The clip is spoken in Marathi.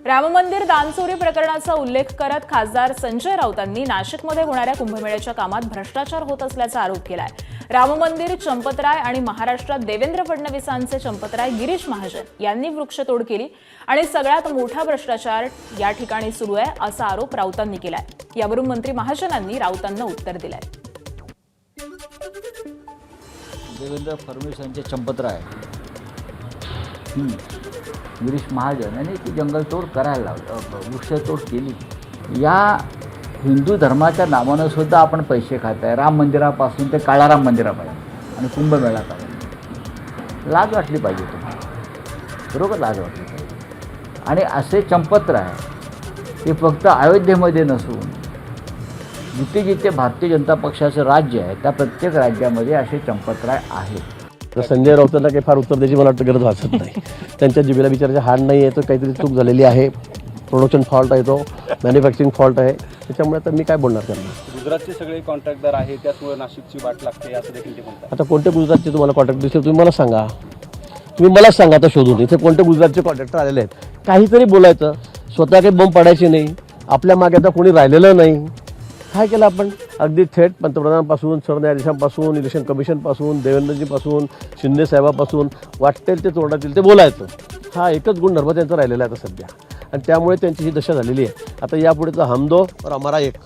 राम मंदिर दानचोरी प्रकरणाचा उल्लेख करत खासदार संजय राऊतांनी नाशिकमध्ये होणाऱ्या कुंभमेळ्याच्या कामात भ्रष्टाचार होत असल्याचा आरोप केलाय। राम मंदिर चंपतराय आणि महाराष्ट्रात देवेंद्र फडणवीसांचे चंपतराय गिरीश महाजन यांनी वृक्षतोड केली आणि सगळ्यात मोठा भ्रष्टाचार या ठिकाणी सुरू आहे असा आरोप राऊतांनी केलाय। यावरून मंत्री महाजनांनी राऊतांना उत्तर दिलंय। देवेंद्र फडणवीसांचे चंपतराय गिरीश महाजन यांनी ती जंगलतोड करायला लावलं, वृक्षतोड केली। या हिंदू धर्माच्या नावानं सुद्धा आपण पैसे खात आहे, राम मंदिरापासून ते काळाराम मंदिरापर्यंत आणि कुंभमेळ्यापर्यंत। लाज वाटली पाहिजे तुम्हाला, बरोबर लाज वाटली पाहिजे। आणि असे चंपतराय हे फक्त अयोध्येमध्ये नसून जिथे जिथे भारतीय जनता पक्षाचं राज्य आहे त्या प्रत्येक राज्यामध्ये असे चंपतराय आहेत। तर संजय राऊतांना काही फार उत्तर द्यायची मला वाटतं गरज भासत नाही। त्यांच्या जिभेला विचारायचा हाड नाही आहे, तो काहीतरी चूक झालेली आहे, प्रोडक्शन फॉल्ट आहे, तो मॅन्युफॅक्चरिंग फॉल्ट आहे, त्याच्यामुळे आता मी काय बोलणार त्यांना। गुजरातचे सगळे कॉन्ट्रॅक्टदार आहे, त्याचमुळे नाशिकची वाट लागते असं देखील ते म्हणतात। आता कोणते गुजरातचे तुम्हाला कॉन्ट्रॅक्ट दिसले तुम्ही मला सांगा, तुम्ही मला सांगा आता शोधून इथे कोणते गुजरातचे कॉन्ट्रॅक्टर आलेले आहेत। काहीतरी बोलायचं, स्वतः काही बॉम्ब पडायची नाही, आपल्या मागे आता कोणी राहिलेलं नाही। काय केलं आपण? अगदी थेट पंतप्रधानांपासून, सरन्यायाधीशांपासून, इलेक्शन कमिशनपासून, देवेंद्रजीपासून, शिंदे साहेबापासून वाटेल ते तोंडातील ते बोलायचं। हा एकच गुण नर्मदा यांचा राहिलेला आहे आता सध्या, आणि त्यामुळे त्यांची ही दशा झालेली आहे। आता यापुढे तर हम दो और हमारा एक।